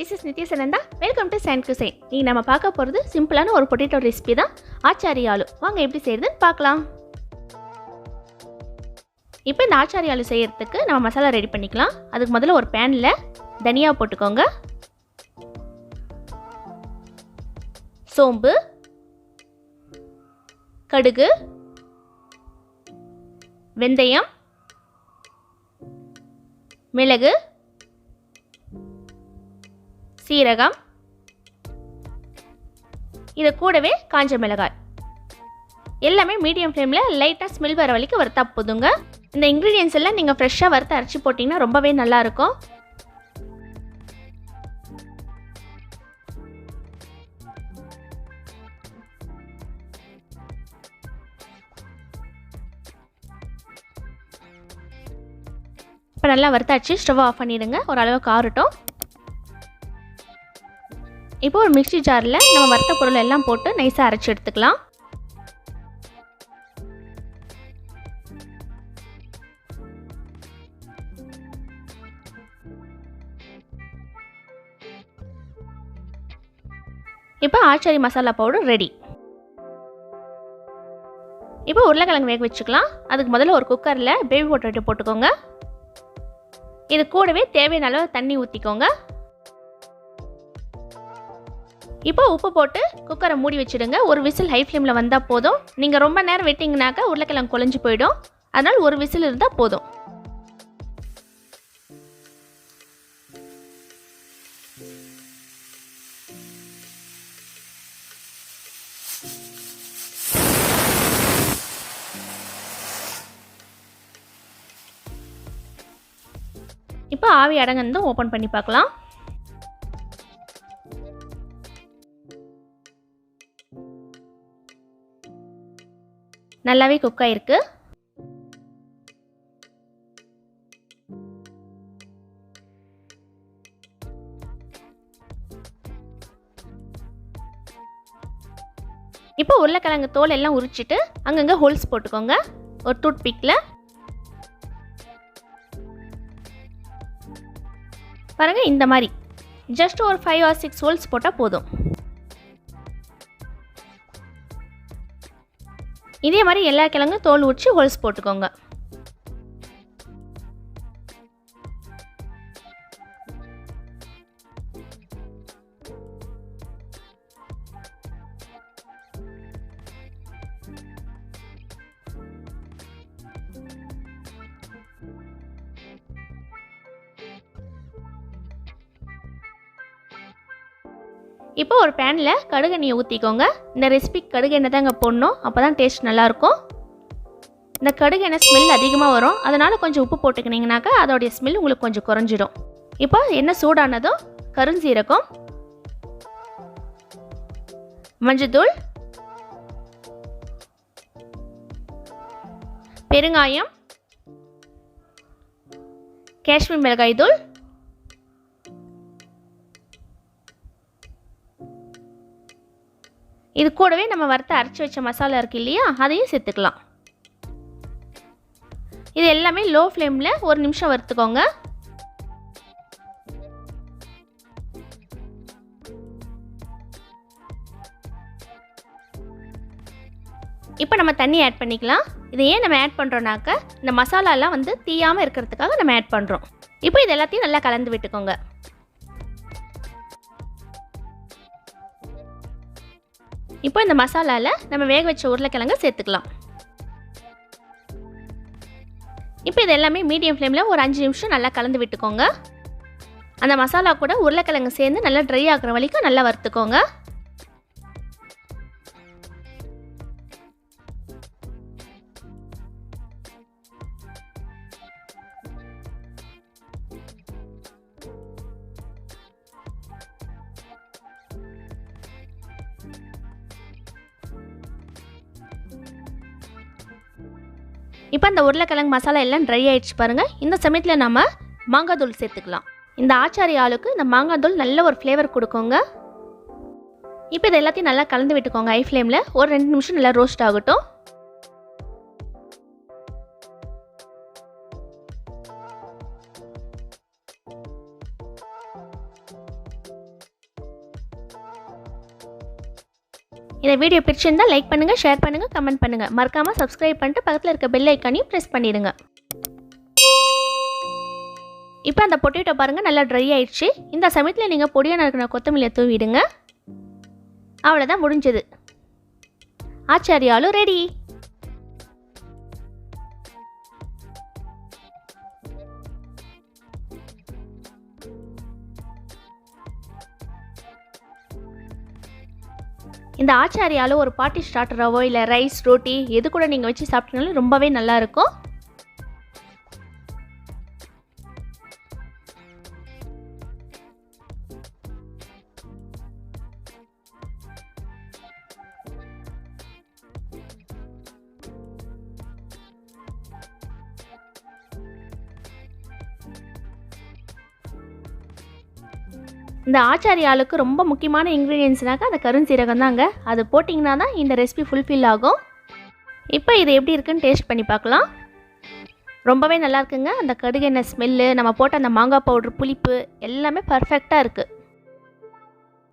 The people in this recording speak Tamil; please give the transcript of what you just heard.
This is Nitya. Welcome to Cuisine. இன்னைக்கு நம்ம பார்க்க போறது சிம்பிளான ஒரு பொட்டேட்டோ ரெசிபி தான் ஆச்சாரி ஆலு. வாங்க எப்படி செய்யறதுன்னு பார்க்கலாம். இப்போ இந்த ஆச்சாரி ஆலு செய்யறதுக்கு நம்ம மசாலா ரெடி பண்ணிக்கலாம். அதுக்கு முதல்ல ஒரு panல தனியா போட்டுக்கோங்க. சோம்பு, கடுகு, வெந்தயம், மிளகு, சீரகம், இது கூடவே காஞ்ச மிளகாய் எல்லாமே மீடியம் ஃப்ளேமில் லைட்டாக ஸ்மெல் வர வரைக்கும் வறுத்தா போதுங்க. இந்த இன்க்ரீடியன்ஸ் எல்லாம் நீங்கள் ஃப்ரெஷ்ஷாக வறுத்து அரைச்சி போட்டிங்கன்னா ரொம்பவே நல்லாயிருக்கும். இப்போ நல்லா வறுத்தாச்சு, ஸ்டவ் ஆஃப் பண்ணிடுங்க. ஓரளவுக்கு ஆறட்டும். இப்போ ஒரு மிக்ஸி ஜாரில் நம்ம வறுத்த பொருள் எல்லாம் போட்டு நைஸாக அரைச்சி எடுத்துக்கலாம். இப்போ ஆச்சாரி மசாலா பவுடர் ரெடி. இப்போ உருளைக்கிழங்கு வேக வச்சுக்கலாம். அதுக்கு முதல்ல ஒரு குக்கரில் பேபி பொட்டேட்டோ போட்டுக்கோங்க. இது கூடவே தேவையான அளவு தண்ணி ஊற்றிக்கோங்க. இப்போ உப்பு போட்டு குக்கரை மூடி வச்சுடுங்க. ஒரு விசில் ஹை ஃப்ளேமில் வந்தால் போதும். நீங்கள் ரொம்ப நேரம் விட்டிங்கனாக்கா உருளைக்கிழங்கு குழஞ்சி போயிடும். அதனால் ஒரு விசில் இருந்தால் போதும். இப்போ ஆவி அடங்கந்து ஓப்பன் பண்ணி பார்க்கலாம். நல்லாவே குக் ஆயிருக்கு. இப்போ உருளைக்கிழங்கு தோல் எல்லாம் உரிச்சிட்டு அங்கங்க ஹோல்ஸ் போட்டுக்கோங்க. ஒரு டூத் பிக்ல பாருங்க, இந்த மாதிரி ஜஸ்ட் ஒரு 5 or 6 ஹோல்ஸ் போட்டால் போதும். இதே மாதிரி எல்லா கிழங்கும் தோல் உரிச்சு ஹோல்ஸ் போட்டுக்கோங்க. இப்போ ஒரு பேனில் கடுகு எண்ணெயை ஊற்றிக்கோங்க. இந்த ரெசிபிக்கு கடுகு எண்ணெய் தாங்க போடணும், அப்போ தான் டேஸ்ட் நல்லாயிருக்கும். இந்த கடுகு எண்ணெய் ஸ்மெல் அதிகமாக வரும், அதனால் கொஞ்சம் உப்பு போட்டுக்கினீங்கனாக்கா அதோடைய ஸ்மெல் உங்களுக்கு கொஞ்சம் குறைஞ்சிடும். இப்போ எண்ணெய் சூடானதும் கருஞ்சீரகம், மஞ்சத்தூள், பெருங்காயம், காஷ்மீர் மிளகாய் தூள், இது கூடவே நம்ம வறுத்து அரைச்சி வச்ச மசாலா இருக்கு இல்லையா, அதையும் சேர்த்துக்கலாம். இது எல்லாமே லோ ஃப்ளேமில் ஒரு நிமிஷம் வறுத்துக்கோங்க. இப்போ நம்ம தண்ணி ஆட் பண்ணிக்கலாம். இதை ஏன் நம்ம ஆட் பண்ணுறோன்னாக்க இந்த மசாலாலாம் வந்து தீயாமல் இருக்கிறதுக்காக நம்ம ஆட் பண்ணுறோம். இப்போ இது எல்லாத்தையும் நல்லா கலந்து விட்டுக்கோங்க. இப்போ இந்த மசாலாவில் நம்ம வேக வச்ச உருளைக்கிழங்கு சேர்த்துக்கலாம். இப்போ இது எல்லாமே மீடியம் ஃப்ளேமில் ஒரு 5 நிமிஷம் நல்லா கலந்து விட்டுக்கோங்க. அந்த மசாலா கூட உருளைக்கிழங்கு சேர்ந்து நல்லா ட்ரை ஆகிற வரைக்கும் நல்லா வறுத்துக்கோங்க. இப்போ அந்த உருளைக்கிழங்கு மசாலா எல்லாம் ட்ரை ஆகிடுச்சு பாருங்கள். இந்த சமயத்தில் நம்ம மாங்காய் தூள் சேர்த்துக்கலாம். இந்த ஆச்சாரி ஆலுக்கு இந்த மாங்காய் தூள் நல்ல ஒரு ஃப்ளேவர் கொடுக்குங்க. இப்போ இது எல்லாத்தையும் நல்லா கலந்து விட்டுக்கோங்க. ஹை ஃப்ளேமில் ஒரு 2 நிமிஷம் நல்லா ரோஸ்ட் ஆகட்டும். இந்த வீடியோ பிடிச்சிருந்தா லைக் பண்ணுங்கள், ஷேர் பண்ணுங்கள், கமெண்ட் பண்ணுங்கள். மறக்காமல் சப்ஸ்கிரைப் பண்ணிட்டு பக்கத்தில் இருக்க பெல் ஐக்கானையும் ப்ரெஸ் பண்ணிடுங்க. இப்போ அந்த பொட்டேட்டோ பாருங்கள் நல்லா ட்ரை ஆயிடுச்சு. இந்த சமயத்தில் நீங்கள் பொடியாக நறுக்கின கொத்தமல்லியை தூவிடுங்க. அவ்வளோதான், முடிஞ்சது. ஆச்சாரி ஆலு ரெடி. இந்த ஆச்சாரி ஆலு ஒரு பார்ட்டி ஸ்டார்டராவோ இல்லை ரைஸ், ரோட்டி எது கூட நீங்கள் வச்சு சாப்பிட்டீங்கனாலும் ரொம்பவே நல்லாயிருக்கும். இந்த ஆச்சாரி ஆலுக்கு ரொம்ப முக்கியமான இன்க்ரீடியன்ஸ்னாக்கா அந்த கருஞ்சீரகம் தாங்க. அது போட்டிங்கன்னா தான் இந்த ரெசிபி ஃபுல்ஃபில் ஆகும். இப்போ இது எப்படி இருக்குன்னு டேஸ்ட் பண்ணி பார்க்கலாம். ரொம்பவே நல்லா இருக்குங்க. அந்த கடுகு எண்ணெய் ஸ்மெல்லு, நம்ம போட்ட அந்த மாங்காய் பவுட்ரு, புளிப்பு எல்லாமே பர்ஃபெக்டாக இருக்குது.